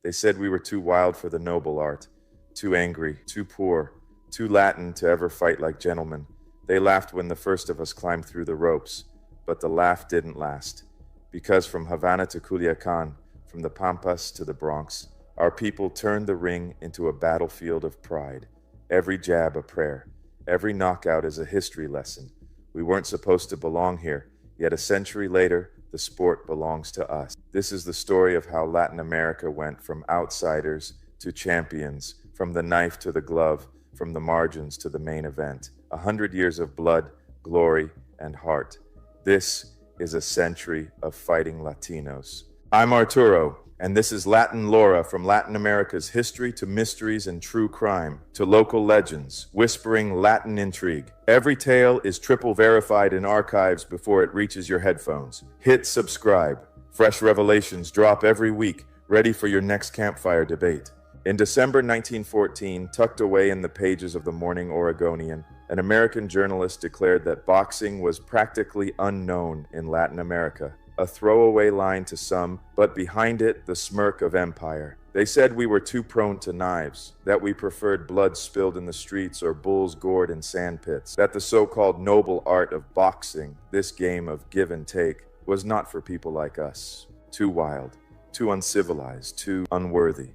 They said we were too wild for the noble art, too angry, too poor, too Latin to ever fight like gentlemen. They laughed when the first of us climbed through the ropes, but the laugh didn't last. Because from Havana to Culiacán, from the Pampas to the Bronx, our people turned the ring into a battlefield of pride. Every jab a prayer, every knockout is a history lesson. We weren't supposed to belong here, yet a century later, the sport belongs to us. This is the story of how Latin America went from outsiders to champions, from the knife to the glove, from the margins to the main event. 100 years of blood, glory, and heart. This is a century of fighting Latinos. I'm Arturo, and this is Latin Lore, from Latin America's history to mysteries and true crime, to local legends, whispering Latin intrigue. Every tale is triple verified in archives before it reaches your headphones. Hit subscribe. Fresh revelations drop every week, ready for your next campfire debate. In December 1914, tucked away in the pages of the Morning Oregonian, an American journalist declared that boxing was practically unknown in Latin America. A throwaway line to some, but behind it, the smirk of empire. They said we were too prone to knives, that we preferred blood spilled in the streets or bulls gored in sand pits, that the so-called noble art of boxing, this game of give and take, was not for people like us. Too wild, too uncivilized, too unworthy.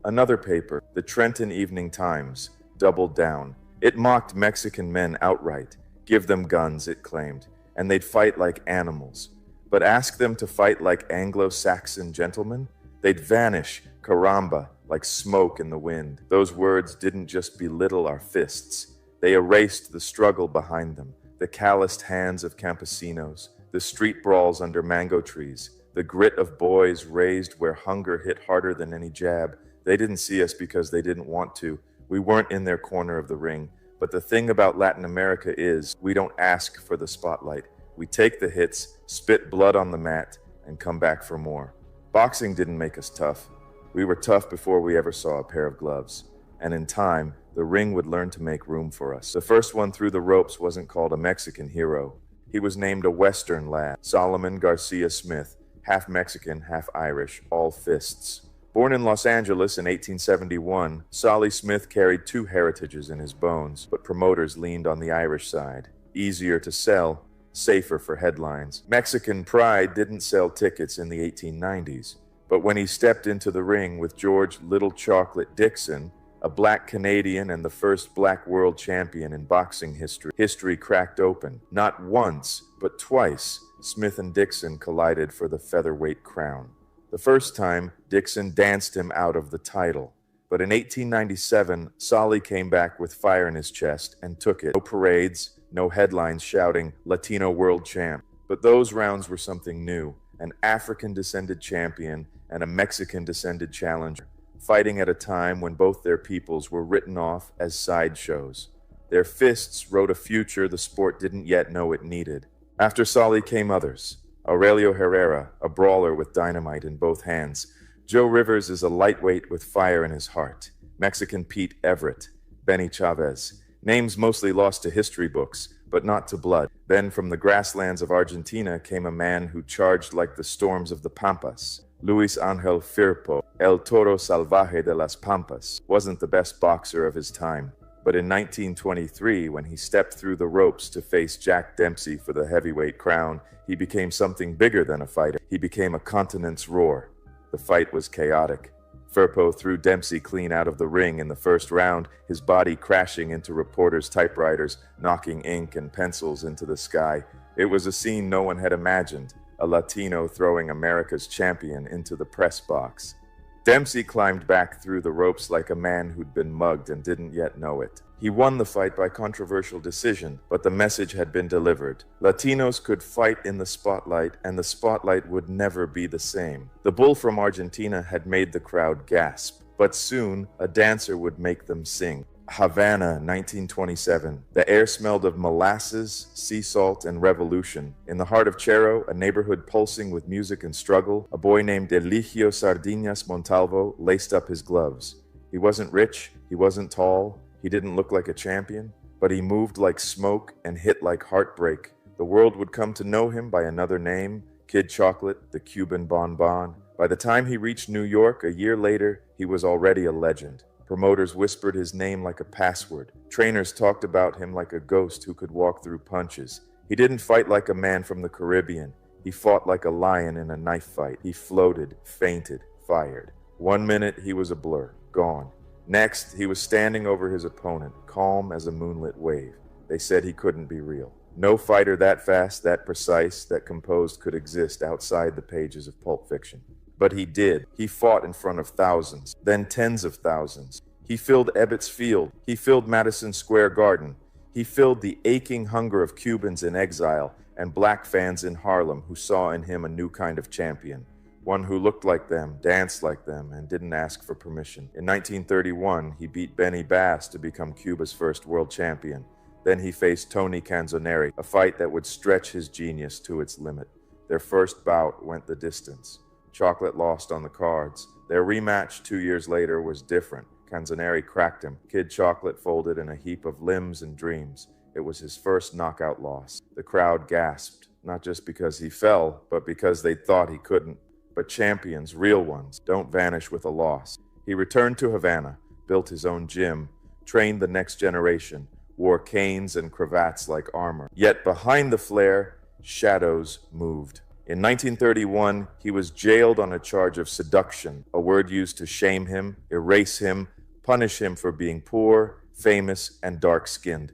Another paper, the Trenton Evening Times, doubled down. It mocked Mexican men outright. Give them guns, it claimed, and they'd fight like animals. But ask them to fight like Anglo-Saxon gentlemen? They'd vanish, caramba, like smoke in the wind. Those words didn't just belittle our fists. They erased the struggle behind them, the calloused hands of campesinos, the street brawls under mango trees, the grit of boys raised where hunger hit harder than any jab. They didn't see us because they didn't want to. We weren't in their corner of the ring. But the thing about Latin America is we don't ask for the spotlight. We take the hits, spit blood on the mat, and come back for more. Boxing didn't make us tough. We were tough before we ever saw a pair of gloves. And in time, the ring would learn to make room for us. The first one through the ropes wasn't called a Mexican hero. He was named a Western lad, Solomon Garcia Smith, half Mexican, half Irish, all fists. Born in Los Angeles in 1871, Solly Smith carried two heritages in his bones, but promoters leaned on the Irish side. Easier to sell, safer for headlines. Mexican pride didn't sell tickets in the 1890s, but when he stepped into the ring with George Little Chocolate Dixon, a black Canadian and the first black world champion in boxing history, history cracked open. Not once, but twice, Smith and Dixon collided for the featherweight crown. The first time, Dixon danced him out of the title. But in 1897, Solly came back with fire in his chest and took it. No parades, no headlines shouting, Latino world champ. But those rounds were something new. An African-descended champion and a Mexican-descended challenger, fighting at a time when both their peoples were written off as sideshows. Their fists wrote a future the sport didn't yet know it needed. After Solly came others. Aurelio Herrera, a brawler with dynamite in both hands. Joe Rivers is a lightweight with fire in his heart. Mexican Pete Everett. Benny Chavez. Names mostly lost to history books, but not to blood. Then from the grasslands of Argentina came a man who charged like the storms of the Pampas. Luis Angel Firpo, El Toro Salvaje de las Pampas, wasn't the best boxer of his time. But in 1923, when he stepped through the ropes to face Jack Dempsey for the heavyweight crown, he became something bigger than a fighter. He became a continent's roar. The fight was chaotic. Firpo threw Dempsey clean out of the ring in the first round, his body crashing into reporters' typewriters, knocking ink and pencils into the sky. It was a scene no one had imagined, a Latino throwing America's champion into the press box. Dempsey climbed back through the ropes like a man who'd been mugged and didn't yet know it. He won the fight by controversial decision, but the message had been delivered. Latinos could fight in the spotlight, and the spotlight would never be the same. The bull from Argentina had made the crowd gasp, but soon a dancer would make them sing. Havana, 1927. The air smelled of molasses, sea salt, and revolution. In the heart of Chero, a neighborhood pulsing with music and struggle, a boy named Eligio Sardinas Montalvo laced up his gloves. He wasn't rich, he wasn't tall, he didn't look like a champion, but he moved like smoke and hit like heartbreak. The world would come to know him by another name, Kid Chocolate, the Cuban bonbon. By the time he reached New York a year later, he was already a legend. Promoters whispered his name like a password. Trainers talked about him like a ghost who could walk through punches. He didn't fight like a man from the Caribbean. He fought like a lion in a knife fight. He floated, fainted, fired. 1 minute, he was a blur, gone. Next, he was standing over his opponent, calm as a moonlit wave. They said he couldn't be real. No fighter that fast, that precise, that composed could exist outside the pages of Pulp Fiction. But he did. He fought in front of thousands, then tens of thousands. He filled Ebbets Field. He filled Madison Square Garden. He filled the aching hunger of Cubans in exile and black fans in Harlem who saw in him a new kind of champion. One who looked like them, danced like them, and didn't ask for permission. In 1931, he beat Benny Bass to become Cuba's first world champion. Then he faced Tony Canzoneri, a fight that would stretch his genius to its limit. Their first bout went the distance. Chocolate lost on the cards. Their rematch 2 years later was different. Canzoneri cracked him. Kid Chocolate folded in a heap of limbs and dreams. It was his first knockout loss. The crowd gasped, not just because he fell, but because they thought he couldn't. But champions, real ones, don't vanish with a loss. He returned to Havana, built his own gym, trained the next generation, wore canes and cravats like armor. Yet behind the flair, shadows moved. In 1931, he was jailed on a charge of seduction, a word used to shame him, erase him, punish him for being poor, famous, and dark-skinned.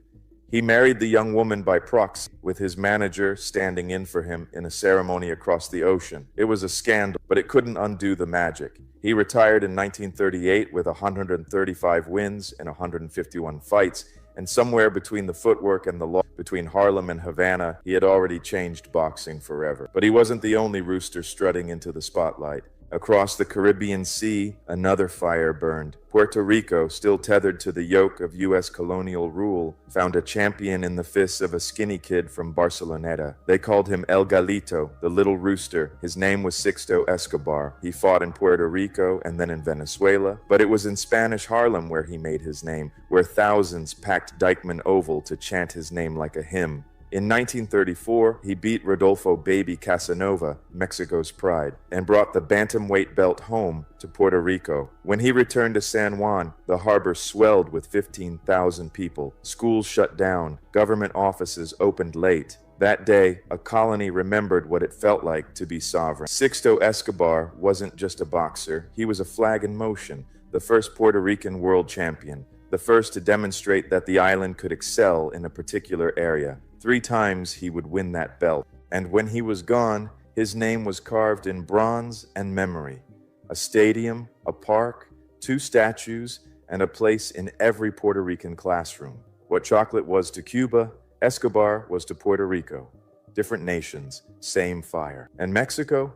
He married the young woman by proxy, with his manager standing in for him in a ceremony across the ocean. It was a scandal, but it couldn't undo the magic. He retired in 1938 with 135 wins in 151 fights, and somewhere between the footwork and the law, between Harlem and Havana, he had already changed boxing forever. But he wasn't the only rooster strutting into the spotlight. Across the Caribbean Sea, another fire burned. Puerto Rico, still tethered to the yoke of U.S. colonial rule, found a champion in the fists of a skinny kid from Barceloneta. They called him El Galito, the little rooster. His name was Sixto Escobar. He fought in Puerto Rico and then in Venezuela, but it was in Spanish Harlem where he made his name, where thousands packed Dyckman Oval to chant his name like a hymn. In 1934, he beat Rodolfo Baby Casanova, Mexico's pride, and brought the bantamweight belt home to Puerto Rico. When he returned to San Juan, the harbor swelled with 15,000 people. Schools shut down. Government offices opened late. That day, a colony remembered what it felt like to be sovereign. Sixto Escobar wasn't just a boxer. He was a flag in motion, the first Puerto Rican world champion, the first to demonstrate that the island could excel in a particular area. 3 times he would win that belt, and when he was gone, his name was carved in bronze and memory. A stadium, a park, 2 statues, and a place in every Puerto Rican classroom. What chocolate was to Cuba, Escobar was to Puerto Rico. Different nations, same fire. And Mexico?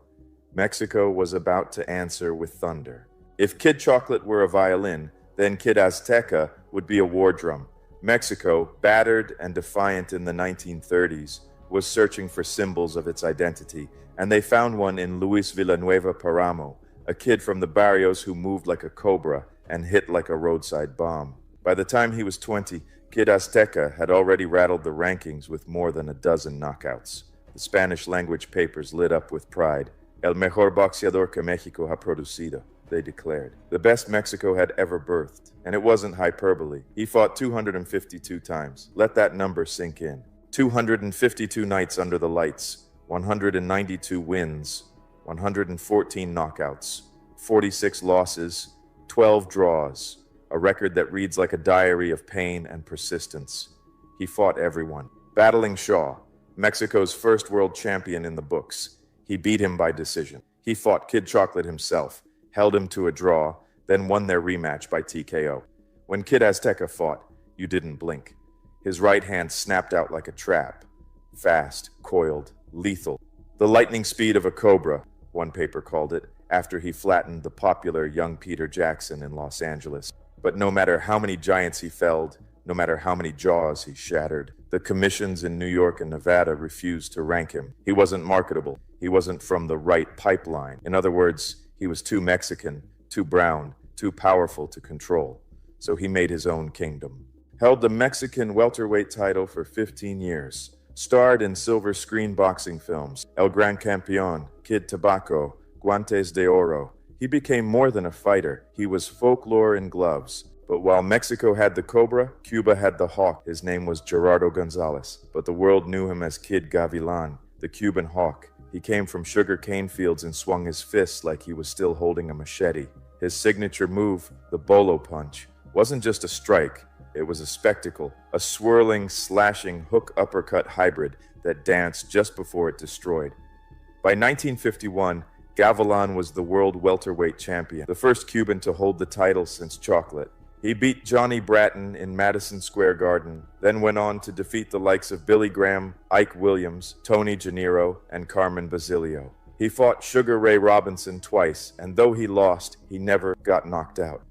Mexico was about to answer with thunder. If Kid Chocolate were a violin, then Kid Azteca would be a war drum. Mexico, battered and defiant in the 1930s, was searching for symbols of its identity, and they found one in Luis Villanueva Paramo, a kid from the barrios who moved like a cobra and hit like a roadside bomb. By the time he was 20, Kid Azteca had already rattled the rankings with more than a dozen knockouts. The Spanish-language papers lit up with pride. El mejor boxeador que México ha producido, they declared. The best Mexico had ever birthed. And it wasn't hyperbole. He fought 252 times. Let that number sink in. 252 nights under the lights, 192 wins, 114 knockouts, 46 losses, 12 draws, a record that reads like a diary of pain and persistence. He fought everyone. Battling Shaw, Mexico's first world champion in the books. He beat him by decision. He fought Kid Chocolate himself, held him to a draw, then won their rematch by TKO. When Kid Azteca fought, you didn't blink. His right hand snapped out like a trap. Fast, coiled, lethal. The lightning speed of a cobra, one paper called it, after he flattened the popular young Peter Jackson in Los Angeles. But no matter how many giants he felled, no matter how many jaws he shattered, the commissions in New York and Nevada refused to rank him. He wasn't marketable. He wasn't from the right pipeline. In other words, he was too Mexican, too brown, too powerful to control. So he made his own kingdom. Held the Mexican welterweight title for 15 years. Starred in silver screen boxing films, El Gran Campeón, Kid Tabaco, Guantes de Oro. He became more than a fighter. He was folklore in gloves. But while Mexico had the Cobra, Cuba had the Hawk. His name was Gerardo Gonzalez, but the world knew him as Kid Gavilán, the Cuban Hawk. He came from sugar cane fields and swung his fists like he was still holding a machete. His signature move, the bolo punch, wasn't just a strike, it was a spectacle, a swirling, slashing hook uppercut hybrid that danced just before it destroyed. By 1951, Gavilán was the world welterweight champion, the first Cuban to hold the title since chocolate. He beat Johnny Bratton in Madison Square Garden, then went on to defeat the likes of Billy Graham, Ike Williams, Tony Gennaro, and Carmen Basilio. He fought Sugar Ray Robinson twice, and though he lost, he never got knocked out.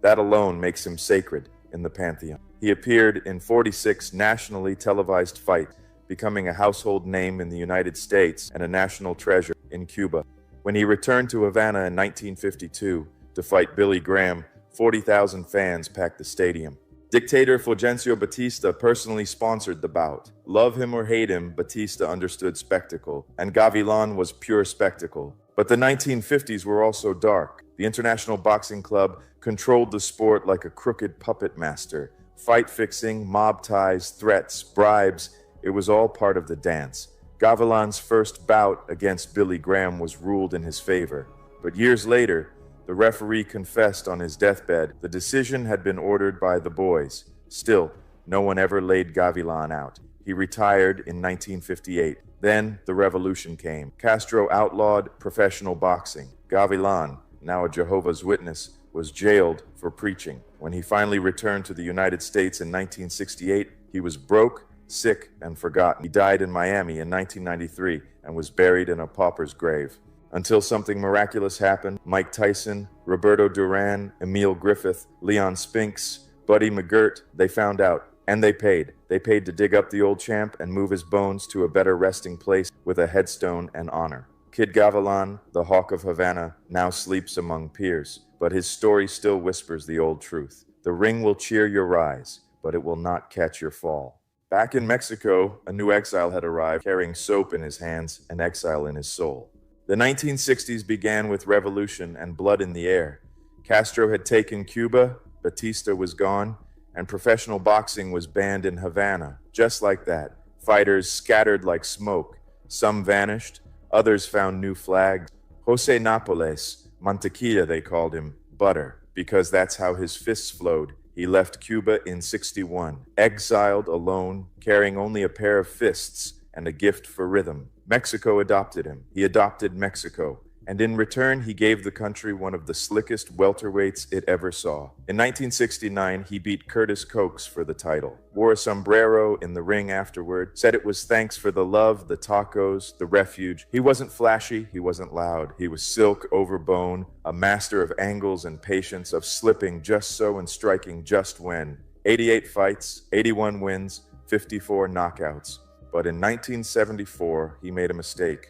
That alone makes him sacred in the pantheon. He appeared in 46 nationally televised fights, becoming a household name in the United States and a national treasure in Cuba. When he returned to Havana in 1952 to fight Billy Graham, 40,000 fans packed the stadium. Dictator Fulgencio Batista personally sponsored the bout. Love him or hate him, Batista understood spectacle, and Gavilán was pure spectacle. But the 1950s were also dark. The International Boxing Club controlled the sport like a crooked puppet master. Fight fixing, mob ties, threats, bribes, it was all part of the dance. Gavilán's first bout against Billy Graham was ruled in his favor. But years later, the referee confessed on his deathbed the decision had been ordered by the boys. Still, no one ever laid Gavilán out. He retired in 1958. Then the revolution came. Castro outlawed professional boxing. Gavilán, now a Jehovah's Witness, was jailed for preaching. When he finally returned to the United States in 1968, he was broke, sick, and forgotten. He died in Miami in 1993 and was buried in a pauper's grave. Until something miraculous happened, Mike Tyson, Roberto Durán, Emil Griffith, Leon Spinks, Buddy McGirt, they found out. And they paid. They paid to dig up the old champ and move his bones to a better resting place with a headstone and honor. Kid Gavilán, the Hawk of Havana, now sleeps among peers, but his story still whispers the old truth. The ring will cheer your rise, but it will not catch your fall. Back in Mexico, a new exile had arrived, carrying soap in his hands and exile in his soul. The 1960s began with revolution and blood in the air. Castro had taken Cuba, Batista was gone, and professional boxing was banned in Havana. Just like that, fighters scattered like smoke. Some vanished, others found new flags. José Nápoles, mantequilla they called him, butter, because that's how his fists flowed. He left Cuba in '61, exiled alone, carrying only a pair of fists and a gift for rhythm. Mexico adopted him. He adopted Mexico. And in return, he gave the country one of the slickest welterweights it ever saw. In 1969, he beat Curtis Cokes for the title, wore a sombrero in the ring afterward, said it was thanks for the love, the tacos, the refuge. He wasn't flashy, he wasn't loud. He was silk over bone, a master of angles and patience, of slipping just so and striking just when. 88 fights, 81 wins, 54 knockouts. But in 1974, he made a mistake.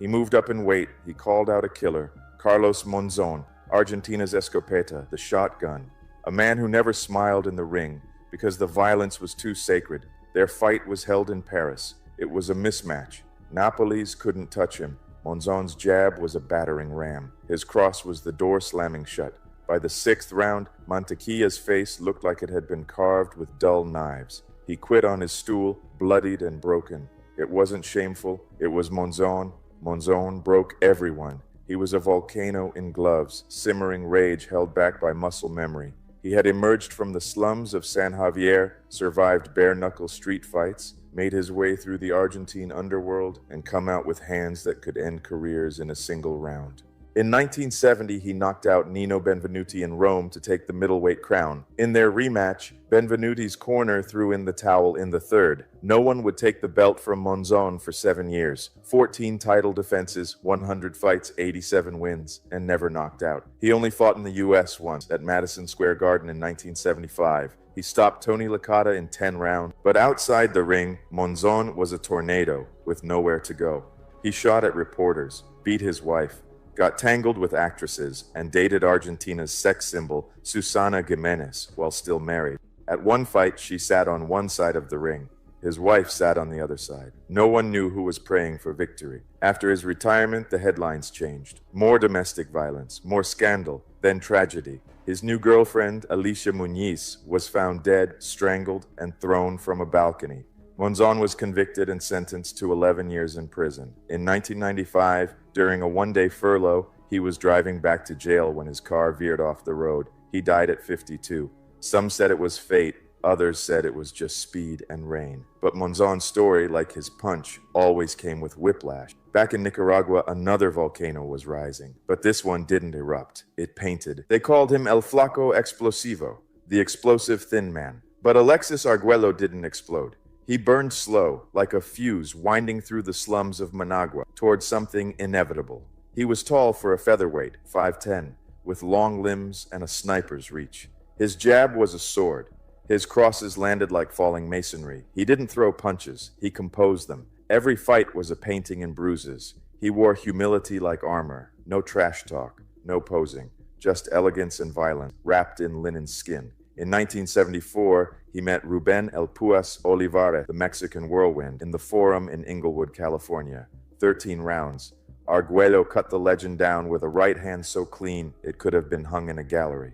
He moved up in weight. He called out a killer, Carlos Monzón, Argentina's Escopeta, the shotgun, a man who never smiled in the ring because the violence was too sacred. Their fight was held in Paris. It was a mismatch. Nápoles couldn't touch him. Monzón's jab was a battering ram. His cross was the door slamming shut. By the sixth round, Mantequilla's face looked like it had been carved with dull knives. He quit on his stool, bloodied and broken. It wasn't shameful. It was Monzón. Monzón broke everyone. He was a volcano in gloves, simmering rage held back by muscle memory. He had emerged from the slums of San Javier, survived bare-knuckle street fights, made his way through the Argentine underworld, and come out with hands that could end careers in a single round. In 1970, he knocked out Nino Benvenuti in Rome to take the middleweight crown. In their rematch, Benvenuti's corner threw in the towel in the third. No one would take the belt from Monzón for 7 years. 14 title defenses, 100 fights, 87 wins, and never knocked out. He only fought in the U.S. once, at Madison Square Garden in 1975. He stopped Tony Licata in 10 rounds, but outside the ring, Monzón was a tornado with nowhere to go. He shot at reporters, beat his wife, got tangled with actresses, and dated Argentina's sex symbol, Susana Giménez, while still married. At one fight, she sat on one side of the ring. His wife sat on the other side. No one knew who was praying for victory. After his retirement, the headlines changed. More domestic violence, more scandal, then tragedy. His new girlfriend, Alicia Muñiz, was found dead, strangled, and thrown from a balcony. Monzón was convicted and sentenced to 11 years in prison. In 1995, during a one-day furlough, he was driving back to jail when his car veered off the road. He died at 52. Some said it was fate. Others said it was just speed and rain. But Monzón's story, like his punch, always came with whiplash. Back in Nicaragua, another volcano was rising, but this one didn't erupt. It painted. They called him El Flaco Explosivo, the explosive thin man. But Alexis Argüello didn't explode. He burned slow, like a fuse winding through the slums of Managua, towards something inevitable. He was tall for a featherweight, 5'10", with long limbs and a sniper's reach. His jab was a sword. His crosses landed like falling masonry. He didn't throw punches. He composed them. Every fight was a painting in bruises. He wore humility like armor. No trash talk, no posing, just elegance and violence, wrapped in linen skin. In 1974, he met Rubén El Puas Olivares, the Mexican whirlwind, in the Forum in Inglewood, California. 13 rounds. Argüello cut the legend down with a right hand so clean it could have been hung in a gallery.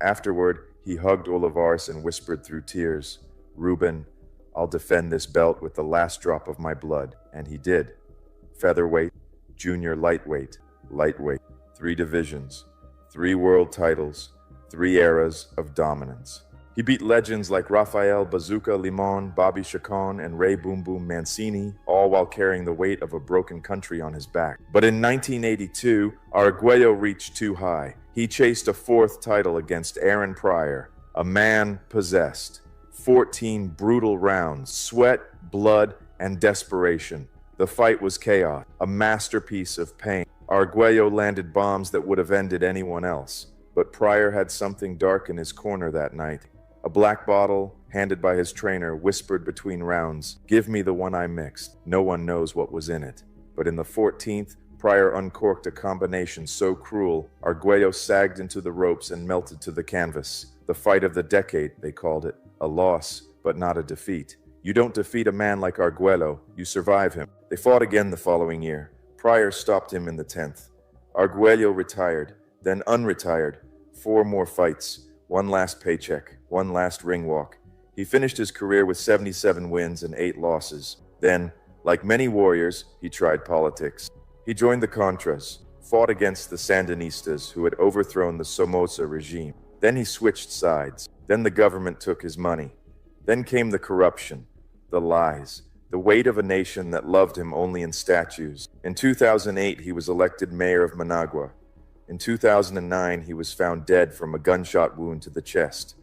Afterward, he hugged Olivares and whispered through tears, "Ruben, I'll defend this belt with the last drop of my blood." And he did. Featherweight, junior lightweight, 3 divisions, 3 world titles, 3 eras of dominance. He beat legends like Rafael Bazooka Limon, Bobby Chacon, and Ray Boom Boom Mancini, all while carrying the weight of a broken country on his back. But in 1982, Argüello reached too high. He chased a 4th title against Aaron Pryor, a man possessed. 14 brutal rounds, sweat, blood, and desperation. The fight was chaos, a masterpiece of pain. Argüello landed bombs that would have ended anyone else. But Pryor had something dark in his corner that night. A black bottle, handed by his trainer, whispered between rounds, "Give me the one I mixed." No one knows what was in it. But in the 14th, Pryor uncorked a combination so cruel, Argüello sagged into the ropes and melted to the canvas. The fight of the decade, they called it. A loss, but not a defeat. You don't defeat a man like Argüello, you survive him. They fought again the following year. Pryor stopped him in the 10th. Argüello retired, then unretired. 4 more fights, 1 last paycheck, 1 last ring walk. He finished his career with 77 wins and 8 losses. Then, like many warriors, he tried politics. He joined the Contras, fought against the Sandinistas who had overthrown the Somoza regime. Then he switched sides. Then the government took his money. Then came the corruption, the lies, the weight of a nation that loved him only in statues. In 2008, he was elected mayor of Managua. In 2009, he was found dead from a gunshot wound to the chest.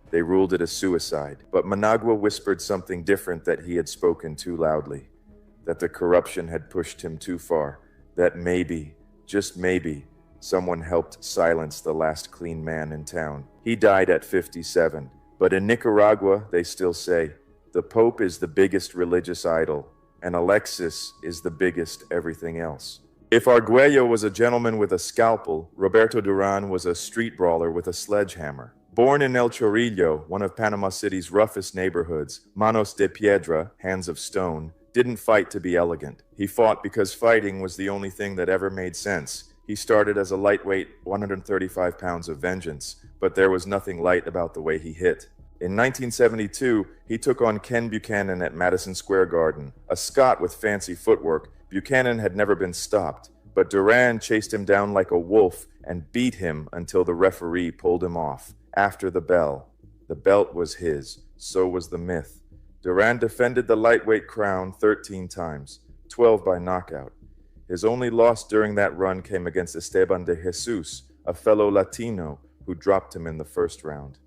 They ruled it a suicide. But Managua whispered something different, that he had spoken too loudly, that the corruption had pushed him too far, that maybe, just maybe, someone helped silence the last clean man in town. He died at 57. But in Nicaragua, they still say, the Pope is the biggest religious idol, and Alexis is the biggest everything else. If Argüello was a gentleman with a scalpel, Roberto Durán was a street brawler with a sledgehammer. Born in El Chorrillo, one of Panama City's roughest neighborhoods, Manos de Piedra, hands of stone, didn't fight to be elegant. He fought because fighting was the only thing that ever made sense. He started as a lightweight, 135 pounds of vengeance, but there was nothing light about the way he hit. In 1972, he took on Ken Buchanan at Madison Square Garden. A Scot with fancy footwork, Buchanan had never been stopped, but Durán chased him down like a wolf and beat him until the referee pulled him off. After the bell. The belt was his, so was the myth. Durán defended the lightweight crown 13 times, 12 by knockout. His only loss during that run came against Esteban de Jesus, a fellow Latino who dropped him in the first round.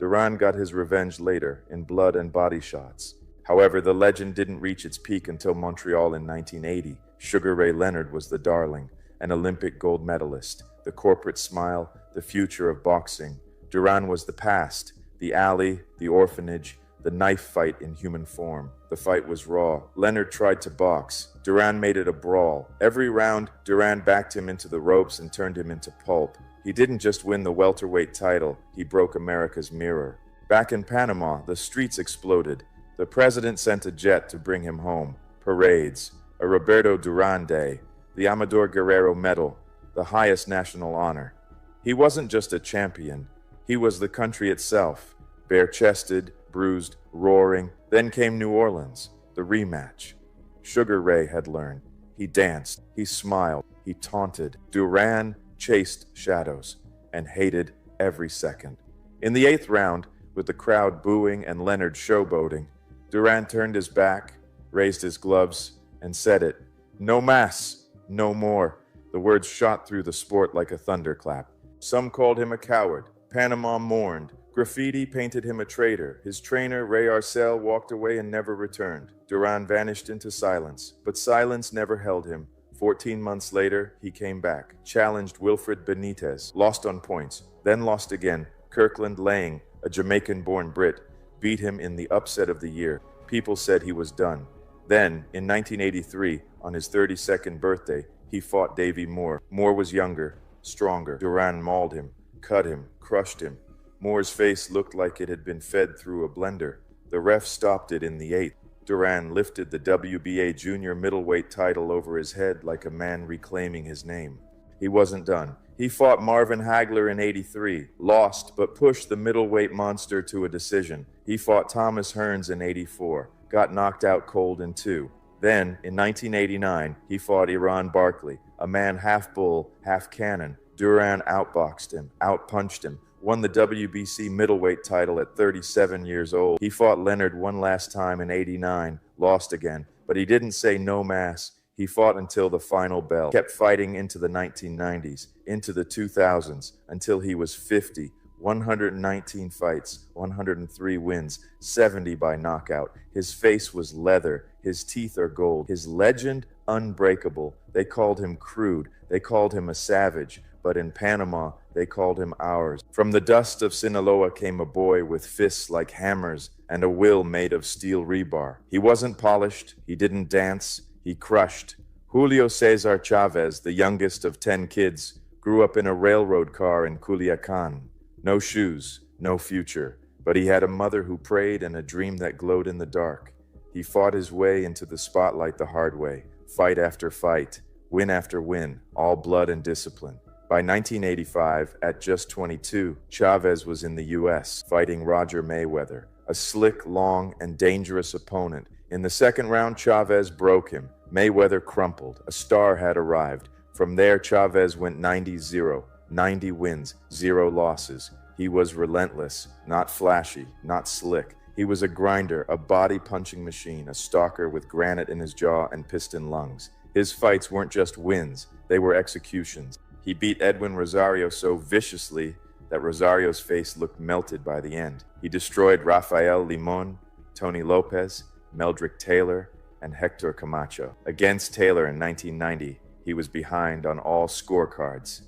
Durán got his revenge later in blood and body shots. However, the legend didn't reach its peak until Montreal in 1980. Sugar Ray Leonard was the darling, an Olympic gold medalist, the corporate smile, the future of boxing. Durán was the past, the alley, the orphanage, the knife fight in human form. The fight was raw. Leonard tried to box. Durán made it a brawl. Every round, Durán backed him into the ropes and turned him into pulp. He didn't just win the welterweight title, he broke America's mirror. Back in Panama, the streets exploded. The president sent a jet to bring him home. Parades, a Roberto Durán Day, the Amador Guerrero Medal, the highest national honor. He wasn't just a champion, he was the country itself, bare-chested, bruised, roaring. Then came New Orleans, the rematch. Sugar Ray had learned. He danced, he smiled, he taunted. Durán chased shadows and hated every second. In the 8th round, with the crowd booing and Leonard showboating, Durán turned his back, raised his gloves, and said it. No mas, no more. The words shot through the sport like a thunderclap. Some called him a coward. Panama mourned. Graffiti painted him a traitor. His trainer, Ray Arcel, walked away and never returned. Durán vanished into silence, but silence never held him. 14 months later, he came back, challenged Wilfred Benitez, lost on points, then lost again. Kirkland Lang, a Jamaican-born Brit, beat him in the upset of the year. People said he was done. Then, in 1983, on his 32nd birthday, he fought Davy Moore. Moore was younger, stronger. Durán mauled him, cut him, crushed him. Moore's face looked like it had been fed through a blender. The ref stopped it in the 8th. Durán lifted the WBA junior middleweight title over his head like a man reclaiming his name. He wasn't done. He fought Marvin Hagler in 83, lost, but pushed the middleweight monster to a decision. He fought Thomas Hearns in 84, got knocked out cold in 2. Then, in 1989, he fought Iran Barkley, a man half bull, half cannon. Durán outboxed him, outpunched him, won the WBC middleweight title at 37 years old. He fought Leonard one last time in 89, lost again, but he didn't say no mas. He fought until the final bell, kept fighting into the 1990s, into the 2000s, until he was 50, 119 fights, 103 wins, 70 by knockout. His face was leather, his teeth are gold, his legend unbreakable. They called him crude, they called him a savage, but in Panama, they called him ours. From the dust of Sinaloa came a boy with fists like hammers and a will made of steel rebar. He wasn't polished, he didn't dance, he crushed. Julio César Chávez, the youngest of 10 kids, grew up in a railroad car in Culiacán. No shoes, no future, but he had a mother who prayed and a dream that glowed in the dark. He fought his way into the spotlight the hard way, fight after fight, win after win, all blood and discipline. By 1985, at just 22, Chávez was in the U.S. fighting Roger Mayweather, a slick, long, and dangerous opponent. In the second round, Chávez broke him. Mayweather crumpled. A star had arrived. From there, Chávez went 90-0, 90 wins, 0 losses. He was relentless, not flashy, not slick. He was a grinder, a body-punching machine, a stalker with granite in his jaw and piston lungs. His fights weren't just wins, they were executions. He beat Edwin Rosario so viciously that Rosario's face looked melted by the end. He destroyed Rafael Limon, Tony Lopez, Meldrick Taylor, and Héctor Camacho. Against Taylor in 1990, he was behind on all scorecards.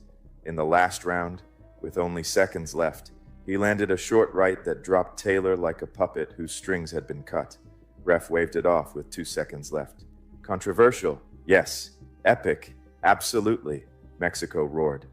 In the last round, with only seconds left, he landed a short right that dropped Taylor like a puppet whose strings had been cut. Ref waved it off with 2 seconds left. Controversial? Yes. Epic? Absolutely. Mexico roared.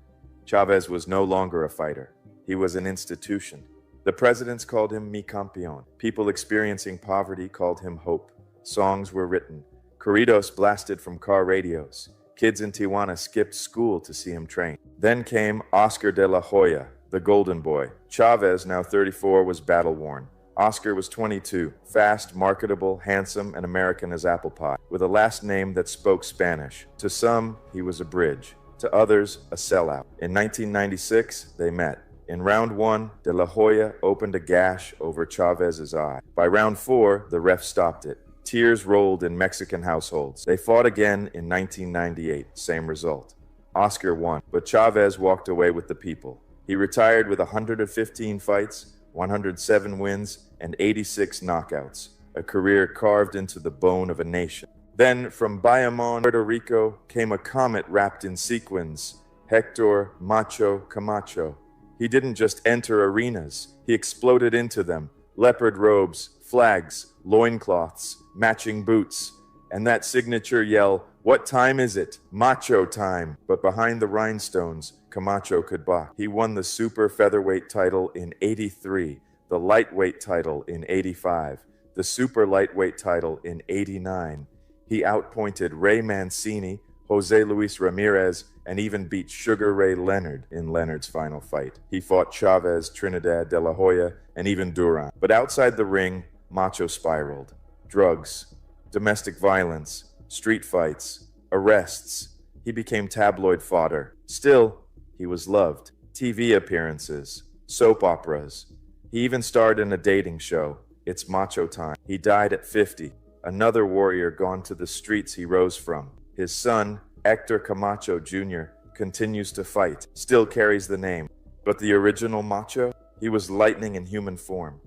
Chávez was no longer a fighter. He was an institution. The presidents called him Mi Campeón. People experiencing poverty called him Hope. Songs were written. Corridos blasted from car radios. Kids in Tijuana skipped school to see him train. Then came Oscar de la Hoya, the golden boy. Chávez, now 34, was battle-worn. Oscar was 22, fast, marketable, handsome, and American as apple pie, with a last name that spoke Spanish. To some, he was a bridge. To others, a sellout. In 1996, they met. In round 1, De La Hoya opened a gash over Chávez's eye. By round 4, the ref stopped it. Tears rolled in Mexican households. They fought again in 1998, same result. Oscar won, but Chávez walked away with the people. He retired with 115 fights, 107 wins, and 86 knockouts, a career carved into the bone of a nation. Then, from Bayamón, Puerto Rico, came a comet wrapped in sequins, Héctor Macho Camacho. He didn't just enter arenas, he exploded into them. Leopard robes, flags, loincloths, matching boots, and that signature yell, "What time is it? Macho time!" But behind the rhinestones, Camacho could box. He won the super featherweight title in 83, the lightweight title in 85, the super lightweight title in '89. He outpointed Ray Mancini, Jose Luis Ramirez, and even beat Sugar Ray Leonard in Leonard's final fight. He fought Chavez, Trinidad, De La Hoya, and even Durán. But outside the ring, Macho spiraled. Drugs, domestic violence, street fights, arrests. He became tabloid fodder. Still, he was loved. TV appearances, soap operas. He even starred in a dating show. It's Macho time. He died at 50. Another warrior gone to the streets he rose from. His son, Héctor Camacho Jr., continues to fight, still carries the name. But the original Macho, he was lightning in human form.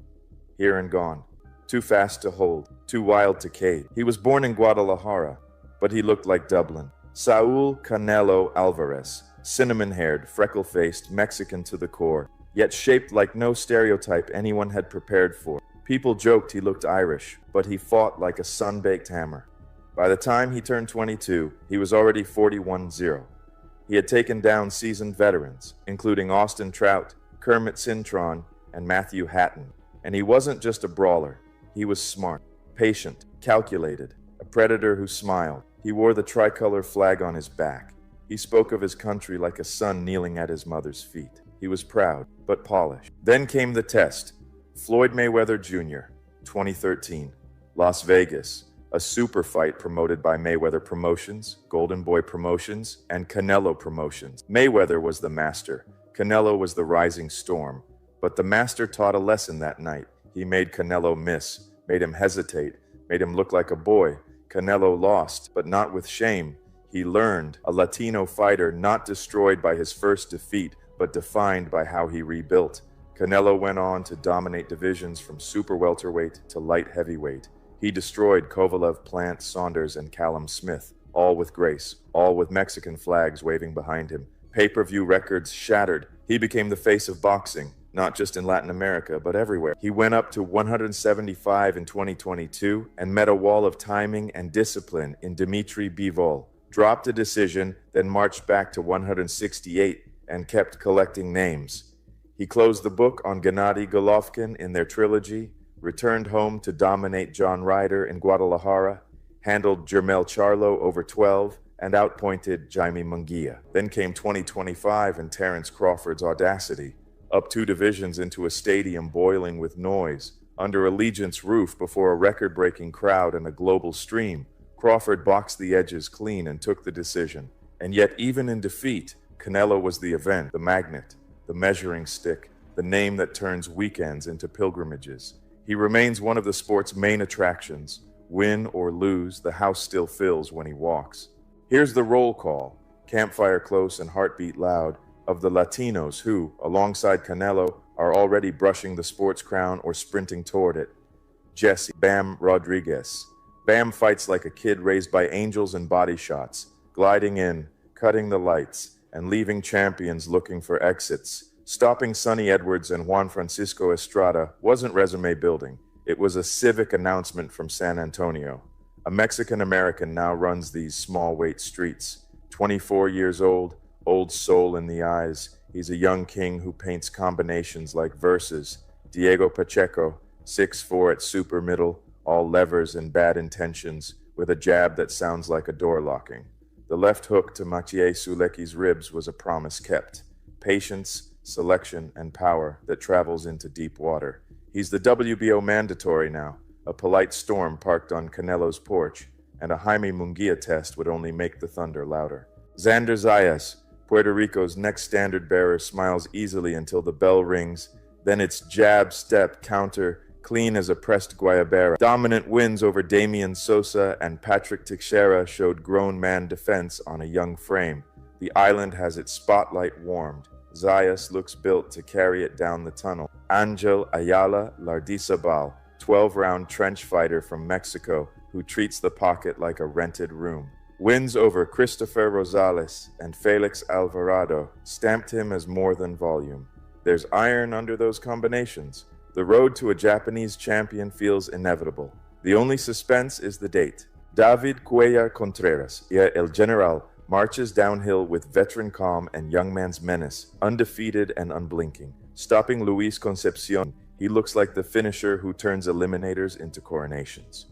Here and gone. Too fast to hold, too wild to cage. He was born in Guadalajara, but he looked like Dublin. Saúl Canelo Álvarez, cinnamon-haired, freckle-faced, Mexican to the core, yet shaped like no stereotype anyone had prepared for. People joked he looked Irish, but he fought like a sun-baked hammer. By the time he turned 22, he was already 41-0. He had taken down seasoned veterans, including Austin Trout, Kermit Cintron, and Matthew Hatton. And he wasn't just a brawler. He was smart, patient, calculated, a predator who smiled. He wore the tricolor flag on his back. He spoke of his country like a son kneeling at his mother's feet. He was proud, but polished. Then came the test. Floyd Mayweather Jr., 2013, Las Vegas, a super fight promoted by Mayweather Promotions, Golden Boy Promotions, and Canelo Promotions. Mayweather was the master. Canelo was the rising storm. But the master taught a lesson that night. He made Canelo miss, made him hesitate, made him look like a boy. Canelo lost, but not with shame. He learned, a Latino fighter not destroyed by his first defeat, but defined by how he rebuilt. Canelo went on to dominate divisions from super welterweight to light heavyweight. He destroyed Kovalev, Plant, Saunders, and Callum Smith, all with grace, all with Mexican flags waving behind him. Pay-per-view records shattered. He became the face of boxing, not just in Latin America, but everywhere. He went up to 175 in 2022 and met a wall of timing and discipline in Dimitri Bivol, dropped a decision, then marched back to 168 and kept collecting names. He closed the book on Gennady Golovkin in their trilogy, returned home to dominate John Ryder in Guadalajara, handled Jermell Charlo over 12, and outpointed Jaime Munguia. Then came 2025 and Terence Crawford's audacity, up 2 divisions into a stadium boiling with noise, under Allegiant's roof before a record-breaking crowd and a global stream. Crawford boxed the edges clean and took the decision. And yet, even in defeat, Canelo was the event, the magnet, the measuring stick, the name that turns weekends into pilgrimages. He remains one of the sport's main attractions. Win or lose, the house still fills when he walks. Here's the roll call, campfire close and heartbeat loud, of the Latinos who, alongside Canelo, are already brushing the sports crown or sprinting toward it. Jesse Bam Rodriguez. Bam fights like a kid raised by angels and body shots, gliding in, cutting the lights, and leaving champions looking for exits. Stopping Sonny Edwards and Juan Francisco Estrada wasn't resume building. It was a civic announcement from San Antonio. A Mexican-American now runs these small-weight streets. 24 years old soul in the eyes. He's a young king who paints combinations like verses. Diego Pacheco, 6'4" at super middle, all levers and bad intentions, with a jab that sounds like a door locking. The left hook to Maciej Sulecki's ribs was a promise kept. Patience, selection, and power that travels into deep water. He's the WBO mandatory now, a polite storm parked on Canelo's porch, and a Jaime Munguia test would only make the thunder louder. Xander Zayas, Puerto Rico's next standard bearer, smiles easily until the bell rings, then it's jab, step, counter, clean as a pressed guayabera. Dominant wins over Damian Sosa and Patrick Teixeira showed grown man defense on a young frame. The island has its spotlight warmed. Zayas looks built to carry it down the tunnel. Angel Ayala Lardizabal, 12-round trench fighter from Mexico who treats the pocket like a rented room. Wins over Christopher Rosales and Felix Alvarado stamped him as more than volume. There's iron under those combinations. The road to a Japanese champion feels inevitable. The only suspense is the date. David Cuellar Contreras, El General, marches downhill with veteran calm and young man's menace, undefeated and unblinking. Stopping Luis Concepcion, He looks like the finisher who turns eliminators into coronations.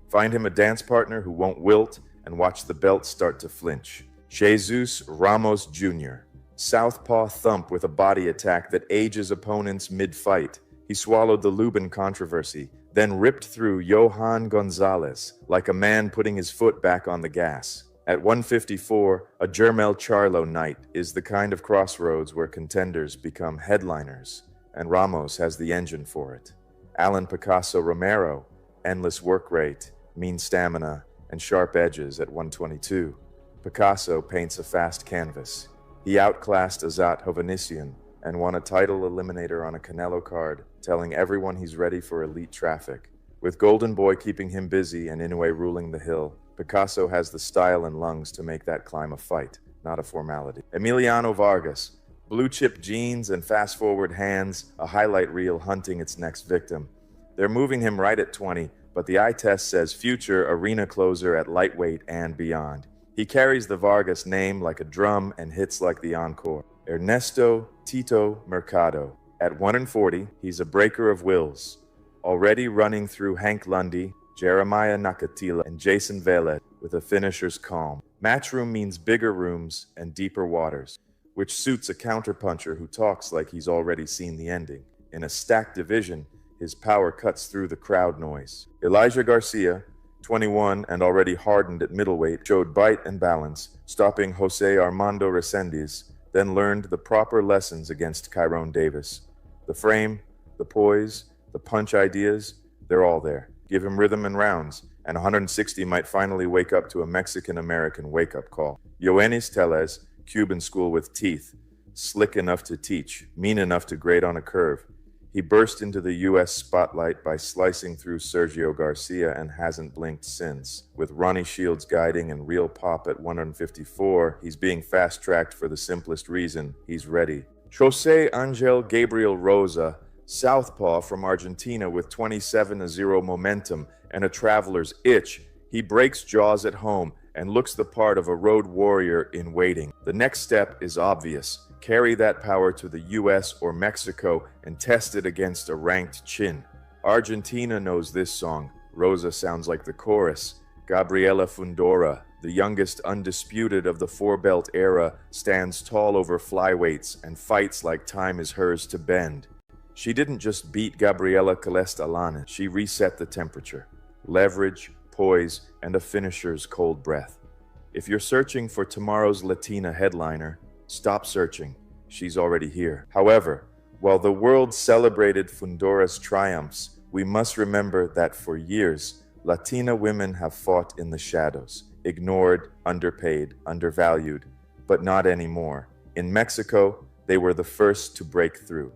Find him a dance partner who won't wilt and watch the belt start to flinch. Jesus Ramos Jr. Southpaw thump with a body attack that ages opponents mid-fight. He swallowed the Lubin controversy, then ripped through Johan Gonzalez like a man putting his foot back on the gas. At 154, a Jermel Charlo night is the kind of crossroads where contenders become headliners, and Ramos has the engine for it. Alan Picasso Romero, endless work rate, mean stamina, and sharp edges at 122. Picasso paints a fast canvas. He outclassed Azat Hovhannissian and won a title eliminator on a Canelo card, telling everyone he's ready for elite traffic. With Golden Boy keeping him busy and Inoue ruling the hill, Picasso has the style and lungs to make that climb a fight, not a formality. Emiliano Vargas, blue-chip jeans and fast-forward hands, a highlight reel hunting its next victim. They're moving him right at 20, but the eye test says future arena closer at lightweight and beyond. He carries the Vargas name like a drum and hits like the encore. Ernesto Tito Mercado. At 140, he's a breaker of wills, already running through Hank Lundy, Jeremiah Nakatila, and Jason Velez with a finisher's calm. Matchroom means bigger rooms and deeper waters, which suits a counterpuncher who talks like he's already seen the ending. In a stacked division, his power cuts through the crowd noise. Elijah Garcia, 21 and already hardened at middleweight, showed bite and balance, stopping Jose Armando Resendiz, then learned the proper lessons against Tyrone Davis. The frame, the poise, the punch ideas, they're all there. Give him rhythm and rounds, and 160 might finally wake up to a Mexican-American wake-up call. Yoenis Tellez, Cuban school with teeth, slick enough to teach, mean enough to grade on a curve. He burst into the U.S. spotlight by slicing through Sergio Garcia and hasn't blinked since. With Ronnie Shields guiding and real pop at 154, he's being fast-tracked for the simplest reason: he's ready. Jose Angel Gabriel Rosa, southpaw from Argentina with 27-0 momentum and a traveler's itch, he breaks jaws at home and looks the part of a road warrior in waiting. The next step is obvious. Carry that power to the US or Mexico and test it against a ranked chin. Argentina knows this song. Rosa sounds like the chorus. Gabriela Fundora, the youngest undisputed of the four-belt era, stands tall over flyweights and fights like time is hers to bend. She didn't just beat Gabriela Castellana, she reset the temperature. Leverage, poise, and a finisher's cold breath. If you're searching for tomorrow's Latina headliner, stop searching. She's already here. However, while the world celebrated Fundora's triumphs, we must remember that for years, Latina women have fought in the shadows, ignored, underpaid, undervalued, but not anymore. In Mexico, they were the first to break through.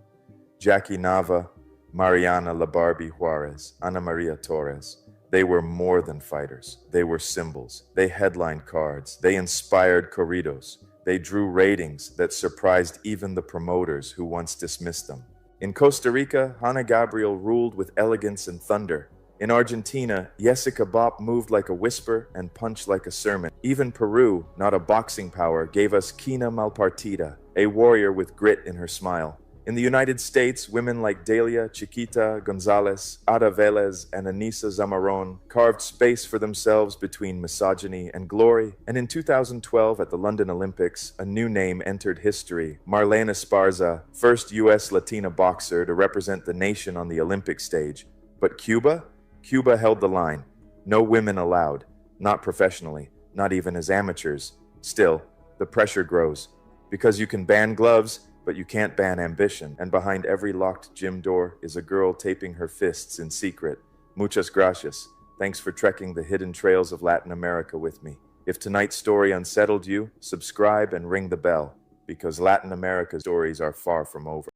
Jackie Nava, Mariana La Barbie Juarez, Ana Maria Torres. They were more than fighters. They were symbols. They headlined cards. They inspired corridos. They drew ratings that surprised even the promoters who once dismissed them. In Costa Rica, Hanna Gabriel ruled with elegance and thunder. In Argentina, Jessica Bopp moved like a whisper and punched like a sermon. Even Peru, not a boxing power, gave us Quina Malpartida, a warrior with grit in her smile. In the United States, women like Delia Chiquita Gonzalez, Ada Velez, and Anissa Zamaron carved space for themselves between misogyny and glory. And in 2012 at the London Olympics, a new name entered history: Marlene Esparza, first U.S. Latina boxer to represent the nation on the Olympic stage. But Cuba? Cuba held the line. No women allowed. Not professionally, not even as amateurs. Still, the pressure grows. Because you can ban gloves, but you can't ban ambition, and behind every locked gym door is a girl taping her fists in secret. Muchas gracias. Thanks for trekking the hidden trails of Latin America with me. If tonight's story unsettled you, subscribe and ring the bell, because Latin America's stories are far from over.